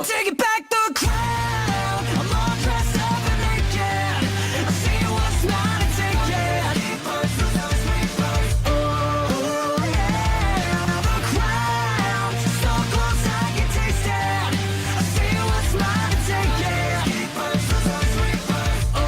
I'm taking back the crown. I'm all dressed up and naked. I see what's mine and take it. Oh yeah, the crown. So close I can taste it. I see what's mine and take it. Oh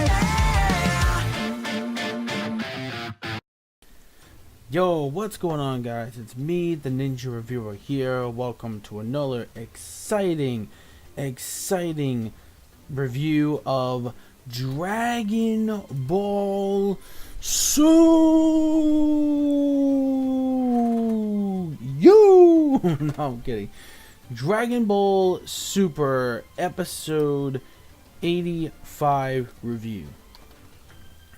yeah. Yo, what's going on, guys? It's me, the Ninja Reviewer here. Welcome to another exciting review of Dragon Ball Super. No, I'm kidding. Dragon Ball Super episode 85 review.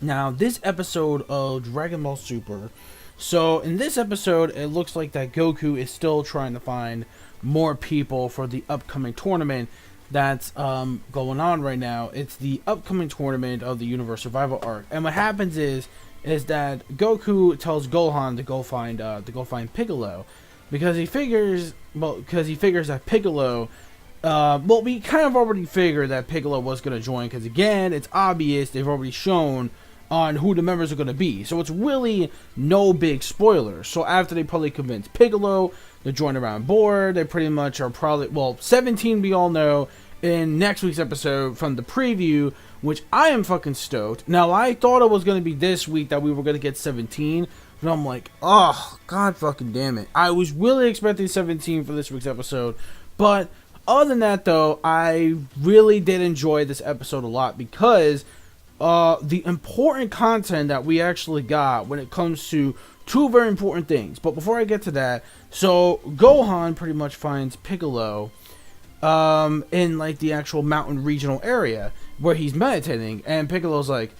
Now, this episode of Dragon Ball Super. So, in this episode, it looks like that Goku is still trying to find more people for the upcoming tournament that's going on right now. It's the upcoming tournament of the Universe Survival Arc. And what happens is that Goku tells Gohan to go find Piccolo, because he figures that Piccolo. Well, we kind of already figured that Piccolo was going to join, because again, it's obvious they've already shown on who the members are going to be. So it's really no big spoiler. So after they probably convince Piccolo to join around board, they pretty much are probably, well, 17 we all know in next week's episode from the preview, which I am fucking stoked. Now, I thought it was going to be this week that we were going to get 17, but I'm like, oh, god fucking damn it. I was really expecting 17 for this week's episode, but other than that, though, I really did enjoy this episode a lot, because the important content that we actually got when it comes to two very important things. But before I get to that, so Gohan pretty much finds Piccolo in like the actual mountain regional area where he's meditating, and Piccolo's like,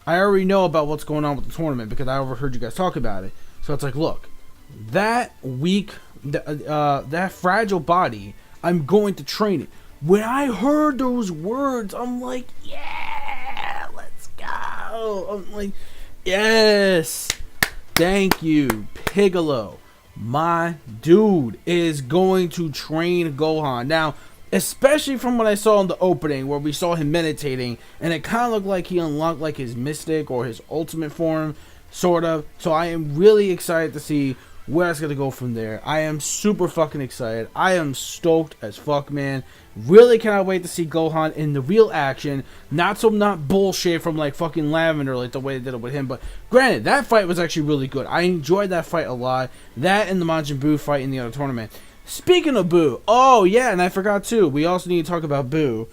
I already know about what's going on with the tournament because I overheard you guys talk about it. So it's like, look, that weak, that fragile body, I'm going to train it. When I heard those words, I'm like, yeah, let's go. I'm like, yes, thank you, Piccolo. My dude is going to train Gohan. Now, especially from what I saw in the opening, where we saw him meditating, and it kind of looked like he unlocked like his mystic or his ultimate form, sort of. So I am really excited to see where it's gonna go from there. I am super fucking excited. I am stoked as fuck, man. Really cannot wait to see Gohan in the real action. Not bullshit from like fucking Lavender, like the way they did it with him. But granted, that fight was actually really good. I enjoyed that fight a lot. That and the Majin Buu fight in the other tournament. Speaking of Buu, oh yeah, and I forgot too, we also need to talk about Buu.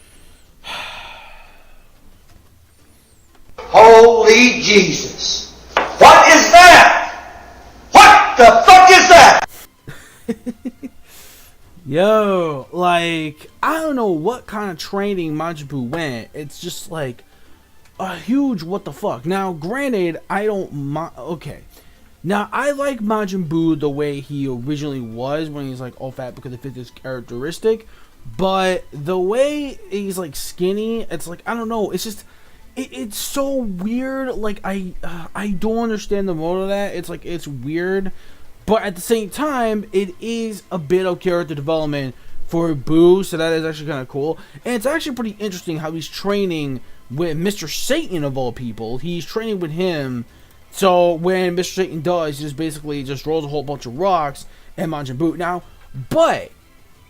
Holy Jesus. What is that? What the fuck is that? Yo, like, I don't know what kind of training Majin Buu went. It's just like a huge what the fuck. Now, granted, I don't okay. Now, I like Majin Buu the way he originally was, when he's like all fat because it fits his characteristic. But the way he's like skinny, it's like, I don't know. It's just, it's so weird. Like, I don't understand the mode of that. It's like, it's weird. But at the same time, it is a bit of character development for Buu, so that is actually kind of cool. And it's actually pretty interesting how he's training with Mr. Satan, of all people. He's training with him. So when Mr. Satan does, he just basically just rolls a whole bunch of rocks and Majin Buu. Now, but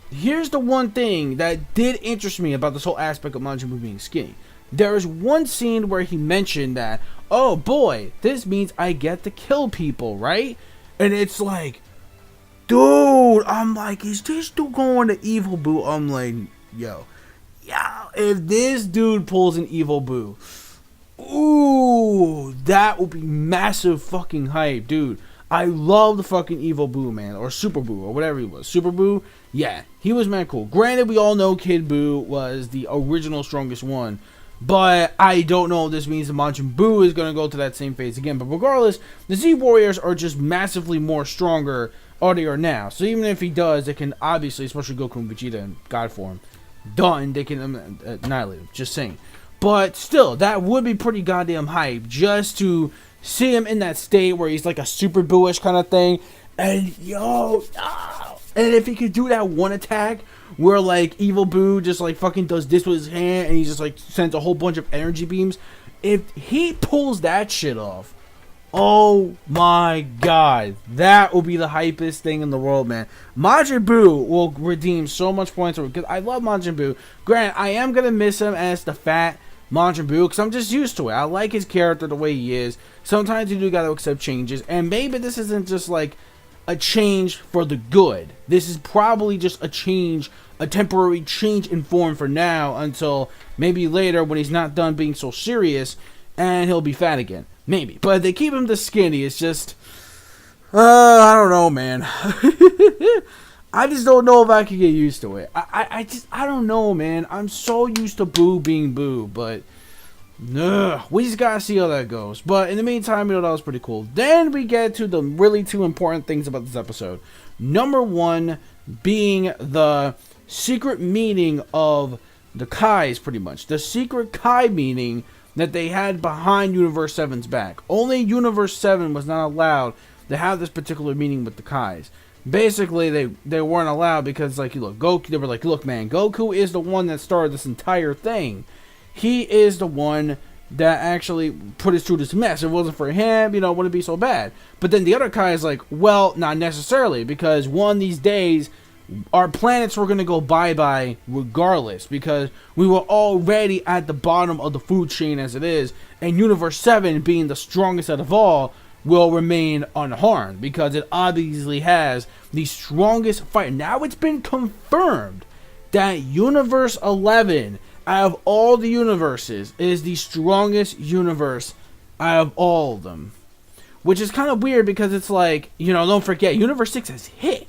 here's the one thing that did interest me about this whole aspect of Majin Buu being skinny. There is one scene where he mentioned that, oh boy, this means I get to kill people, right? And it's like, dude, I'm like, is this dude going to Evil Buu? I'm like, yo, if this dude pulls an Evil Buu, ooh, that would be massive fucking hype, dude. I love the fucking Evil Buu, man, or Super Buu, or whatever he was. Super Buu, yeah, he was man cool. Granted, we all know Kid Buu was the original strongest one, but I don't know if this means the Majin Buu is going to go to that same phase again. But regardless, the Z Warriors are just massively more stronger than they are now. So even if he does, they can obviously, especially Goku and Vegeta in God form, done, they can annihilate him. Just saying. But still, that would be pretty goddamn hype, just to see him in that state where he's like a Super Buu-ish kind of thing. And yo, And if he could do that one attack where like Evil Boo just like fucking does this with his hand and he just like sends a whole bunch of energy beams, if he pulls that shit off, oh my god, that will be the hypest thing in the world, man. Majin Buu will redeem so much points because I love Majin Buu. Granted, I am gonna miss him as the fat Majin Buu because I'm just used to it. I like his character the way he is. Sometimes you do gotta accept changes, and maybe this isn't just like a change for the good. This is probably just a change, a temporary change in form for now until maybe later when he's not done being so serious and he'll be fat again. Maybe. But if they keep him this skinny, it's just I don't know, man. I just don't know if I can get used to it. I don't know, man. I'm so used to Boo being Boo, but we just gotta see how that goes. But in the meantime, that was pretty cool. Then we get to the really two important things about this episode. Number one being the secret meaning of the Kais, pretty much. The secret Kai meaning that they had behind Universe 7's back. Only Universe 7 was not allowed to have this particular meaning with the Kais. Basically, they weren't allowed because, like, you look, Goku, they were like, look, man, Goku is the one that started this entire thing. He is the one that actually put us through this mess. If it wasn't for him, it wouldn't be so bad. But then the other Kai is like, well, not necessarily, because one of these days, our planets were going to go bye-bye regardless, because we were already at the bottom of the food chain as it is, and Universe 7, being the strongest out of all, will remain unharmed, because it obviously has the strongest fight. Now it's been confirmed that Universe 11, out of all the universes, is the strongest universe out of all of them. Which is kind of weird, because it's like, don't forget, Universe 6 has hit.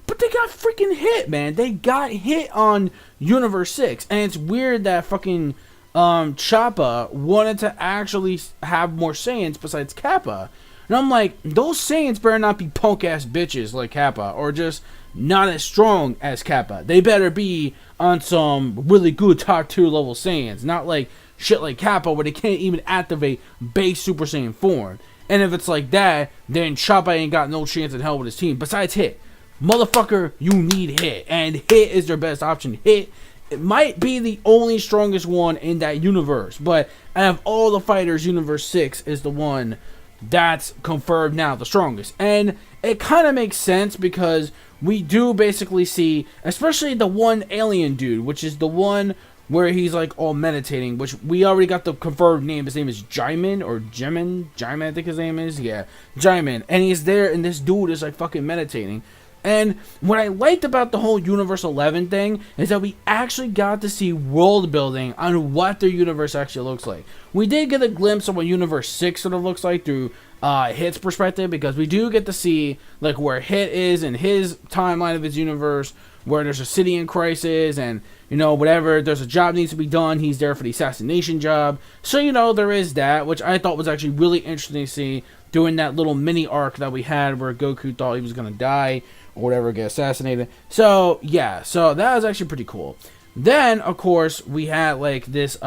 But they got freaking hit, man. They got hit on Universe 6. And it's weird that fucking Choppa wanted to actually have more Saiyans besides Kappa. And I'm like, those Saiyans better not be punk-ass bitches like Kappa. Or just not as strong as Kappa. They better be on some really good top tier level Saiyans. Not like shit like Kappa where they can't even activate base Super Saiyan form. And if it's like that, then Choppa ain't got no chance in hell with his team. Besides Hit. Motherfucker, you need Hit. And Hit is their best option. Hit, it might be the only strongest one in that universe. But out of all the fighters, Universe 6 is the one that's confirmed now the strongest. And it kind of makes sense because we do basically see, especially the one alien dude, which is the one where he's like all meditating, which we already got the confirmed name. His name is Jaimin or Jimin. Jaimin, I think his name is. Yeah, Jaimin. And he's there, and this dude is like fucking meditating. And what I liked about the whole Universe 11 thing is that we actually got to see world building on what their universe actually looks like. We did get a glimpse of what Universe 6 sort of looks like through Hit's perspective, because we do get to see like where Hit is in his timeline of his universe, where there's a city in crisis, and whatever, there's a job needs to be done, he's there for the assassination job. So there is that, which I thought was actually really interesting to see during that little mini arc that we had where Goku thought he was gonna die or whatever, get assassinated. So yeah, so that was actually pretty cool. Then of course we had like this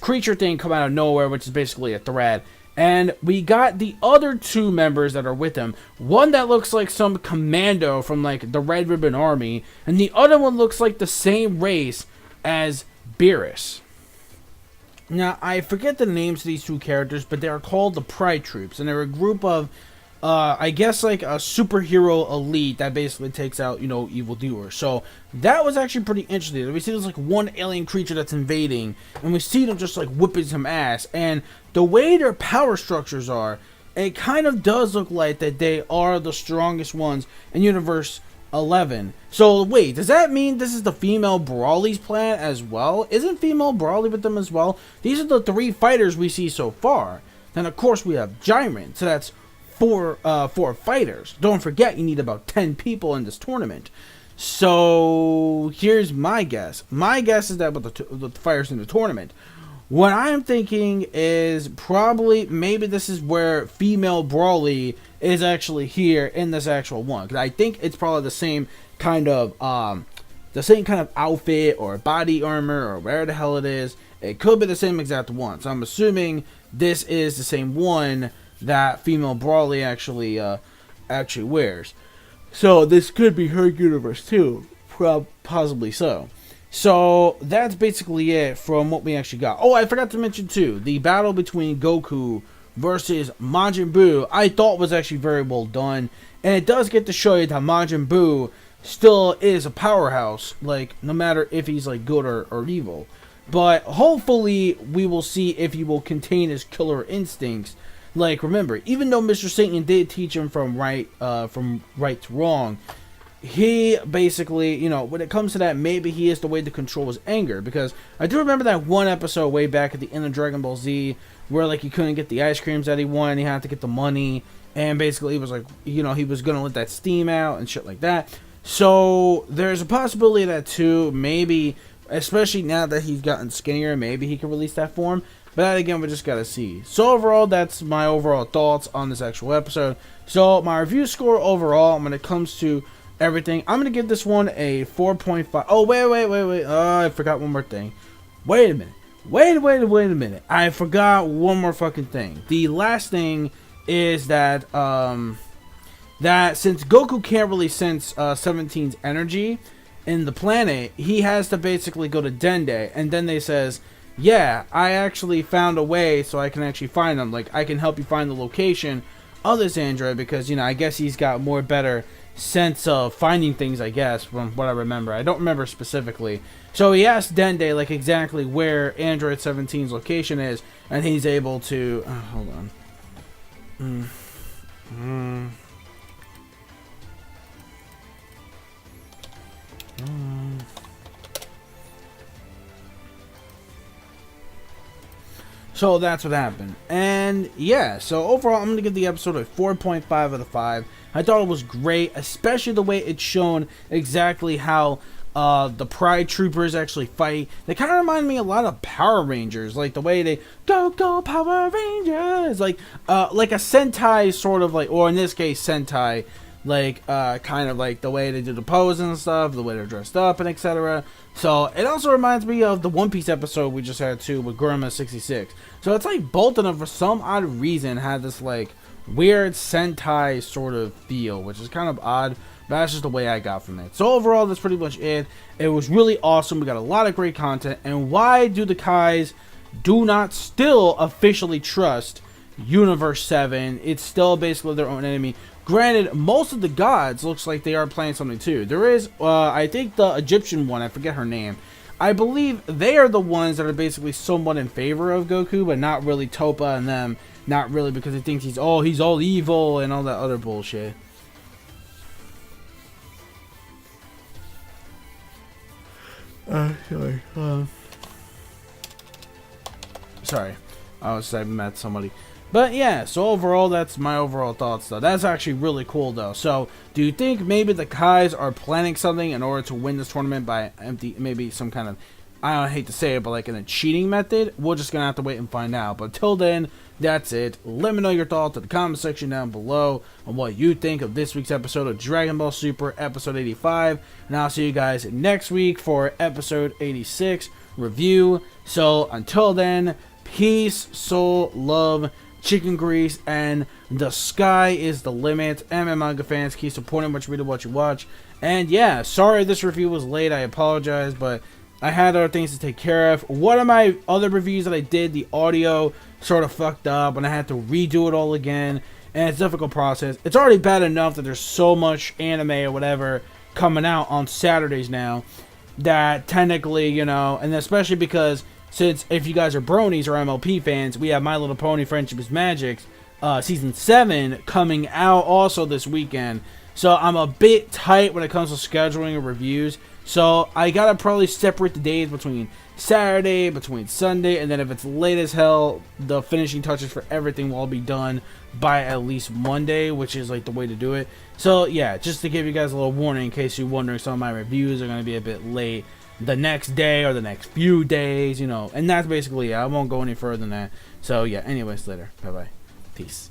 creature thing come out of nowhere, which is basically a threat. And we got the other two members that are with him. One that looks like some commando from like the Red Ribbon Army, and the other one looks like the same race as Beerus. Now, I forget the names of these two characters, but they are called the Pride Troops, and they're a group of, I guess, like a superhero elite that basically takes out, evildoers. So, that was actually pretty interesting. We see there's like one alien creature that's invading, and we see them just like whipping some ass, and the way their power structures are, it kind of does look like that they are the strongest ones in Universe 11. So wait, does that mean this is the female Brawly's plan as well? Isn't female Brawly with them as well? These are the three fighters we see so far. Then of course we have Jiren, so that's four fighters. Don't forget you need about 10 people in this tournament. So here's my guess. My guess is that with the fighters in the tournament, what I'm thinking is probably maybe this is where female Brawly is actually here in this actual one, because I think it's probably the same kind of outfit or body armor or whatever the hell it is. It could be the same exact one. So I'm assuming this is the same one that female Brawly actually wears. So this could be her universe too, possibly so. So that's basically it from what we actually got. Oh, I forgot to mention too, the battle between Goku versus Majin Buu I thought was actually very well done. And it does get to show you that Majin Buu still is a powerhouse, like no matter if he's like good or evil. But hopefully we will see if he will contain his killer instincts. Like remember, even though Mr. Satan did teach him from right to wrong, he basically, you know, when it comes to that, maybe he is the way to control his anger. Because I do remember that one episode way back at the end of Dragon Ball Z where like he couldn't get the ice creams that he wanted, he had to get the money, and basically he was like, you know, he was gonna let that steam out and shit like that. So there's a possibility of that too. Maybe, especially now that he's gotten skinnier, maybe he can release that form. But again, we just gotta see. So overall, that's my overall thoughts on this actual episode. So my review score overall, when it comes to everything, I'm gonna give this one a 4.5. Oh wait. Oh, I forgot one more thing. Wait a minute. Wait a minute. I forgot one more fucking thing. The last thing is that that since Goku can't really sense 17's energy in the planet, he has to basically go to Dende, and Dende says, yeah, I actually found a way so I can actually find them. Like, I can help you find the location of this android because, you know, I guess he's got more better sense of finding things, I guess, from what I remember. I don't remember specifically. So he asked Dende, like, exactly where Android 17's location is, and he's able to... hold on. So that's what happened. And yeah, so overall I'm going to give the episode a 4.5 out of 5. I thought it was great, especially the way it's shown exactly how the Pride Troopers actually fight. They kind of remind me a lot of Power Rangers, like the way they go Power Rangers, like a Sentai sort of, like, or in this case Sentai, like kind of like the way they do the pose and stuff, the way they're dressed up and etc. So it also reminds me of the One Piece episode we just had too with Guruma 66. So it's like both of them for some odd reason had this like weird Sentai sort of feel, which is kind of odd, but that's just the way I got from it. So overall, that's pretty much it. It was really awesome. We got a lot of great content. And why do the Kais do not still officially trust Universe 7? It's still basically their own enemy. Granted, most of the gods looks like they are playing something too. There is, I think the Egyptian one, I forget her name. I believe they are the ones that are basically somewhat in favor of Goku, but not really Topa and them. Not really, because he thinks he's all evil and all that other bullshit. Sorry. I met somebody. But yeah, so overall, that's my overall thoughts though. That's actually really cool though. So, do you think maybe the Kais are planning something in order to win this tournament by maybe some kind of, I don't hate to say it, but like in a cheating method? We're just gonna have to wait and find out. But till then, that's it. Let me know your thoughts in the comment section down below on what you think of this week's episode of Dragon Ball Super episode 85. And I'll see you guys next week for episode 86 review. So until then, peace, soul, love, chicken grease, and the sky is the limit. And manga fans, keep supporting what you read and what you watch. And yeah, sorry this review was late. I apologize, but I had other things to take care of. One of my other reviews that I did, the audio sort of fucked up and I had to redo it all again, and it's a difficult process. It's already bad enough that there's so much anime or whatever coming out on Saturdays now that technically, you know, and especially because since if you guys are bronies or MLP fans, we have My Little Pony Friendship is Magic season 7 coming out also this weekend. So I'm a bit tight when it comes to scheduling of reviews. So I gotta probably separate the days between Saturday, between Sunday, and then if it's late as hell, the finishing touches for everything will all be done by at least Monday, which is like the way to do it. So yeah, just to give you guys a little warning in case you're wondering, some of my reviews are gonna be a bit late the next day or the next few days, you know, and that's basically it. I won't go any further than that. So yeah, anyways, later. Bye bye. Peace.